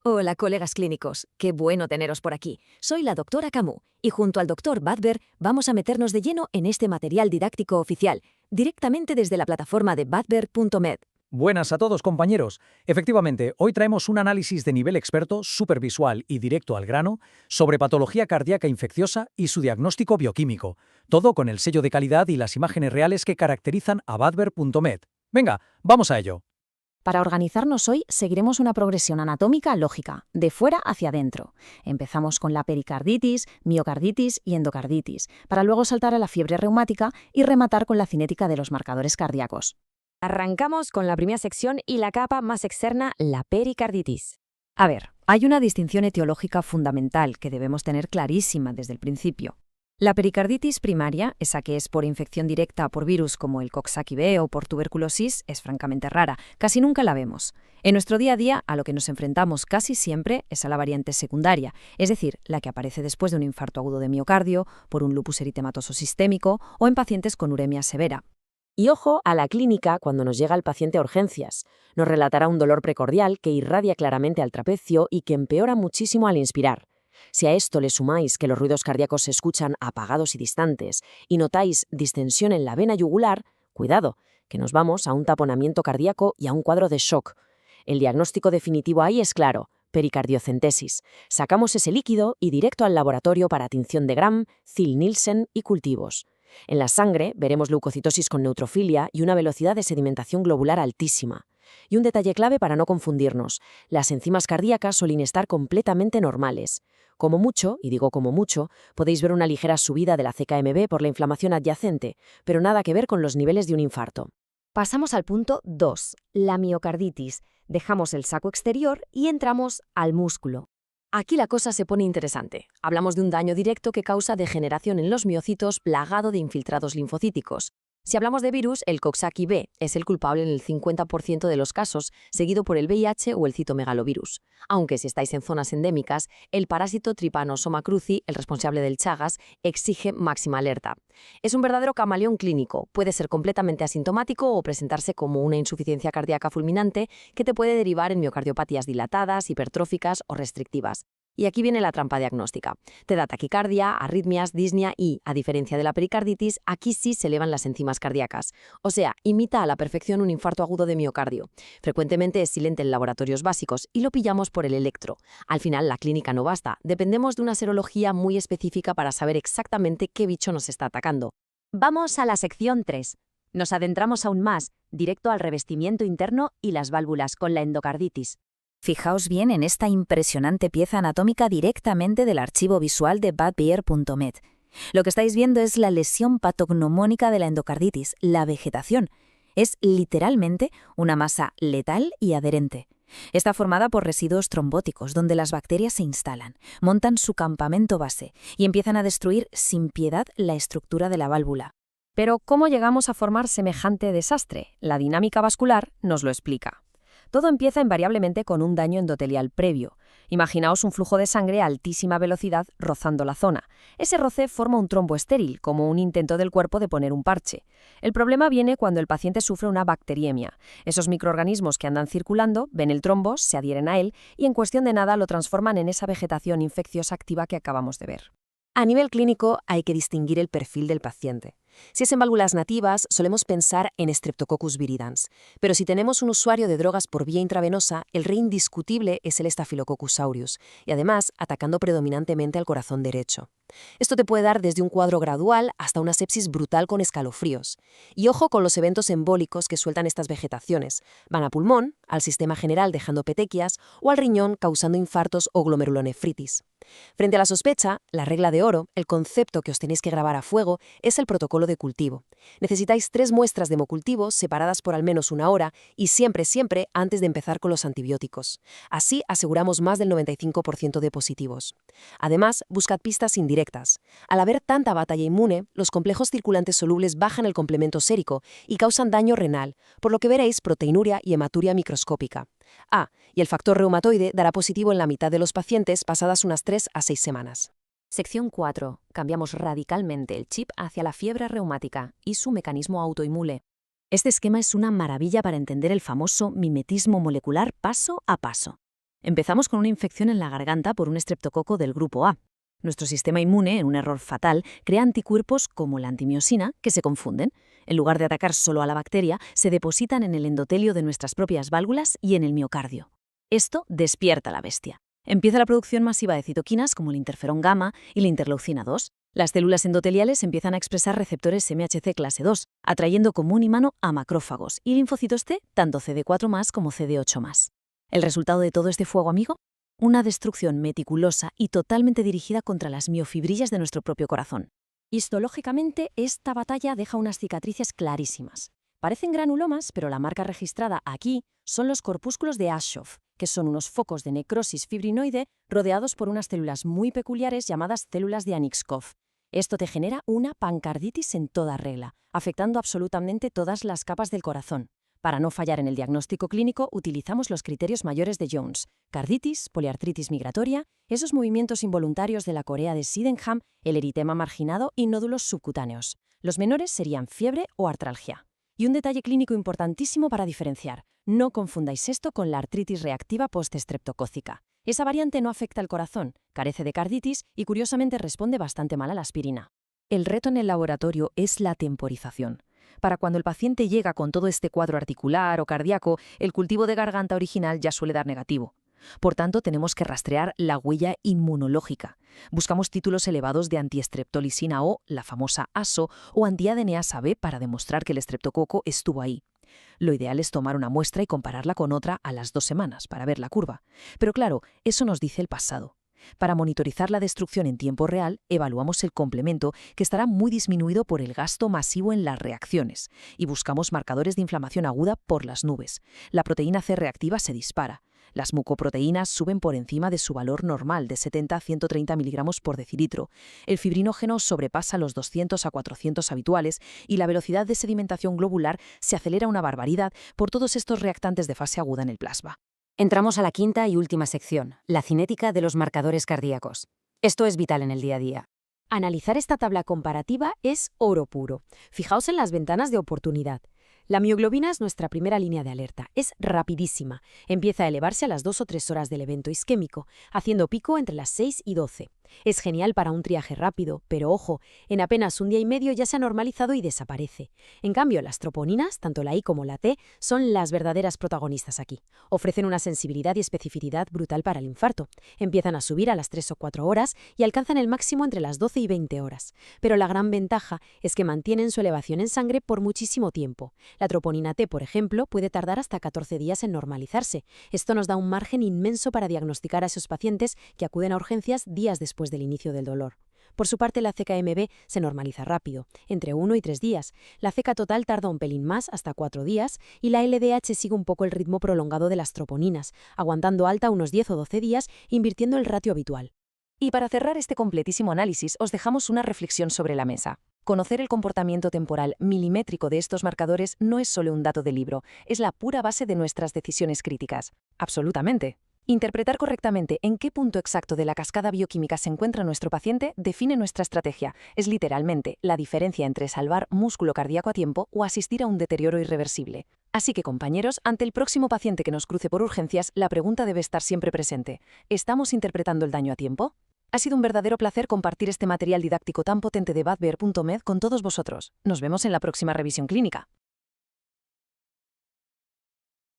Hola, colegas clínicos. Qué bueno teneros por aquí. Soy la doctora Camus y junto al doctor Badber vamos a meternos de lleno en este material didáctico oficial, directamente desde la plataforma de badber.med. Buenas a todos, compañeros. Efectivamente, hoy traemos un análisis de nivel experto, supervisual y directo al grano sobre patología cardíaca infecciosa y su diagnóstico bioquímico. Todo con el sello de calidad y las imágenes reales que caracterizan a Badber.med. Venga, vamos a ello. Para organizarnos hoy, seguiremos una progresión anatómica lógica, de fuera hacia adentro. Empezamos con la pericarditis, miocarditis y endocarditis, para luego saltar a la fiebre reumática y rematar con la cinética de los marcadores cardíacos. Arrancamos con la primera sección y la capa más externa, la pericarditis. A ver, hay una distinción etiológica fundamental que debemos tener clarísima desde el principio. La pericarditis primaria, esa que es por infección directa por virus como el Coxsackie B o por tuberculosis, es francamente rara, casi nunca la vemos. En nuestro día a día, a lo que nos enfrentamos casi siempre es a la variante secundaria, es decir, la que aparece después de un infarto agudo de miocardio, por un lupus eritematoso sistémico o en pacientes con uremia severa. Y ojo a la clínica cuando nos llega el paciente a urgencias. Nos relatará un dolor precordial que irradia claramente al trapecio y que empeora muchísimo al inspirar. Si a esto le sumáis que los ruidos cardíacos se escuchan apagados y distantes y notáis distensión en la vena yugular, cuidado, que nos vamos a un taponamiento cardíaco y a un cuadro de shock. El diagnóstico definitivo ahí es claro, pericardiocentesis. Sacamos ese líquido y directo al laboratorio para tinción de Gram, Thiel-Nielsen y cultivos. En la sangre veremos leucocitosis con neutrofilia y una velocidad de sedimentación globular altísima. Y un detalle clave para no confundirnos, las enzimas cardíacas suelen estar completamente normales. Como mucho, y digo como mucho, podéis ver una ligera subida de la CKMB por la inflamación adyacente, pero nada que ver con los niveles de un infarto. Pasamos al punto 2, la miocarditis. Dejamos el saco exterior y entramos al músculo. Aquí la cosa se pone interesante. Hablamos de un daño directo que causa degeneración en los miocitos plagado de infiltrados linfocíticos. Si hablamos de virus, el Coxsackie B es el culpable en el 50% de los casos, seguido por el VIH o el citomegalovirus. Aunque si estáis en zonas endémicas, el parásito Trypanosoma cruzi, el responsable del Chagas, exige máxima alerta. Es un verdadero camaleón clínico, puede ser completamente asintomático o presentarse como una insuficiencia cardíaca fulminante que te puede derivar en miocardiopatías dilatadas, hipertróficas o restrictivas. Y aquí viene la trampa diagnóstica. Te da taquicardia, arritmias, disnea y, a diferencia de la pericarditis, aquí sí se elevan las enzimas cardíacas. O sea, imita a la perfección un infarto agudo de miocardio. Frecuentemente es silente en laboratorios básicos y lo pillamos por el electro. Al final, la clínica no basta. Dependemos de una serología muy específica para saber exactamente qué bicho nos está atacando. Vamos a la sección 3. Nos adentramos aún más, directo al revestimiento interno y las válvulas con la endocarditis. Fijaos bien en esta impresionante pieza anatómica directamente del archivo visual de badber.med. Lo que estáis viendo es la lesión patognomónica de la endocarditis, la vegetación. Es literalmente una masa letal y adherente. Está formada por residuos trombóticos, donde las bacterias se instalan, montan su campamento base y empiezan a destruir sin piedad la estructura de la válvula. Pero, ¿cómo llegamos a formar semejante desastre? La dinámica vascular nos lo explica. Todo empieza invariablemente con un daño endotelial previo. Imaginaos un flujo de sangre a altísima velocidad rozando la zona. Ese roce forma un trombo estéril, como un intento del cuerpo de poner un parche. El problema viene cuando el paciente sufre una bacteriemia. Esos microorganismos que andan circulando ven el trombo, se adhieren a él y en cuestión de nada lo transforman en esa vegetación infecciosa activa que acabamos de ver. A nivel clínico hay que distinguir el perfil del paciente. Si es en válvulas nativas, solemos pensar en Streptococcus viridans, pero si tenemos un usuario de drogas por vía intravenosa, el rey indiscutible es el Staphylococcus aureus, y además atacando predominantemente al corazón derecho. Esto te puede dar desde un cuadro gradual hasta una sepsis brutal con escalofríos. Y ojo con los eventos embólicos que sueltan estas vegetaciones. Van a pulmón, al sistema general dejando petequias, o al riñón causando infartos o glomerulonefritis. Frente a la sospecha, la regla de oro, el concepto que os tenéis que grabar a fuego, es el protocolo de cultivo. Necesitáis 3 muestras de hemocultivo separadas por al menos 1 hora y siempre antes de empezar con los antibióticos. Así aseguramos más del 95% de positivos. Además, buscad pistas indirectas. Al haber tanta batalla inmune, los complejos circulantes solubles bajan el complemento sérico y causan daño renal, por lo que veréis proteinuria y hematuria microscópica. Y el factor reumatoide dará positivo en la mitad de los pacientes pasadas unas 3 a 6 semanas. Sección 4. Cambiamos radicalmente el chip hacia la fiebre reumática y su mecanismo autoinmune. Este esquema es una maravilla para entender el famoso mimetismo molecular paso a paso. Empezamos con una infección en la garganta por un estreptococo del grupo A. Nuestro sistema inmune, en un error fatal, crea anticuerpos como la antimiosina que se confunden. En lugar de atacar solo a la bacteria, se depositan en el endotelio de nuestras propias válvulas y en el miocardio. Esto despierta a la bestia. Empieza la producción masiva de citoquinas como el interferón gamma y la interleucina 2. Las células endoteliales empiezan a expresar receptores MHC clase 2, atrayendo como un imán a macrófagos y linfocitos T, tanto CD4+ como CD8+. ¿El resultado de todo este fuego amigo? Una destrucción meticulosa y totalmente dirigida contra las miofibrillas de nuestro propio corazón. Histológicamente, esta batalla deja unas cicatrices clarísimas. Parecen granulomas, pero la marca registrada aquí son los corpúsculos de Aschoff, que son unos focos de necrosis fibrinoide rodeados por unas células muy peculiares llamadas células de Anikskov. Esto te genera una pancarditis en toda regla, afectando absolutamente todas las capas del corazón. Para no fallar en el diagnóstico clínico, utilizamos los criterios mayores de Jones: carditis, poliartritis migratoria, esos movimientos involuntarios de la corea de Sydenham, el eritema marginado y nódulos subcutáneos. Los menores serían fiebre o artralgia. Y un detalle clínico importantísimo para diferenciar: no confundáis esto con la artritis reactiva postestreptocócica. Esa variante no afecta al corazón, carece de carditis y curiosamente responde bastante mal a la aspirina. El reto en el laboratorio es la temporización. Para cuando el paciente llega con todo este cuadro articular o cardíaco, el cultivo de garganta original ya suele dar negativo. Por tanto, tenemos que rastrear la huella inmunológica. Buscamos títulos elevados de antiestreptolisina O, la famosa ASO, o anti-ADNasa B para demostrar que el estreptococo estuvo ahí. Lo ideal es tomar una muestra y compararla con otra a las 2 semanas para ver la curva. Pero claro, eso nos dice el pasado. Para monitorizar la destrucción en tiempo real, evaluamos el complemento, que estará muy disminuido por el gasto masivo en las reacciones, y buscamos marcadores de inflamación aguda por las nubes. La proteína C reactiva se dispara. Las mucoproteínas suben por encima de su valor normal de 70 a 130 miligramos por decilitro. El fibrinógeno sobrepasa los 200 a 400 habituales y la velocidad de sedimentación globular se acelera una barbaridad por todos estos reactantes de fase aguda en el plasma. Entramos a la quinta y última sección, la cinética de los marcadores cardíacos. Esto es vital en el día a día. Analizar esta tabla comparativa es oro puro. Fijaos en las ventanas de oportunidad. La mioglobina es nuestra primera línea de alerta. Es rapidísima. Empieza a elevarse a las 2 o 3 horas del evento isquémico, haciendo pico entre las 6 y 12. Es genial para un triaje rápido, pero ojo, en apenas un día y medio ya se ha normalizado y desaparece. En cambio, las troponinas, tanto la I como la T, son las verdaderas protagonistas aquí. Ofrecen una sensibilidad y especificidad brutal para el infarto. Empiezan a subir a las 3 o 4 horas y alcanzan el máximo entre las 12 y 20 horas. Pero la gran ventaja es que mantienen su elevación en sangre por muchísimo tiempo. La troponina T, por ejemplo, puede tardar hasta 14 días en normalizarse. Esto nos da un margen inmenso para diagnosticar a esos pacientes que acuden a urgencias días después del inicio del dolor. Por su parte, la CKMB se normaliza rápido, entre 1 y 3 días. La CK total tarda un pelín más, hasta 4 días, y la LDH sigue un poco el ritmo prolongado de las troponinas, aguantando alta unos 10 o 12 días, invirtiendo el ratio habitual. Y para cerrar este completísimo análisis, os dejamos una reflexión sobre la mesa. Conocer el comportamiento temporal milimétrico de estos marcadores no es solo un dato de libro, es la pura base de nuestras decisiones críticas. Absolutamente. Interpretar correctamente en qué punto exacto de la cascada bioquímica se encuentra nuestro paciente define nuestra estrategia. Es literalmente la diferencia entre salvar músculo cardíaco a tiempo o asistir a un deterioro irreversible. Así que, compañeros, ante el próximo paciente que nos cruce por urgencias, la pregunta debe estar siempre presente. ¿Estamos interpretando el daño a tiempo? Ha sido un verdadero placer compartir este material didáctico tan potente de badbear.med con todos vosotros. Nos vemos en la próxima revisión clínica.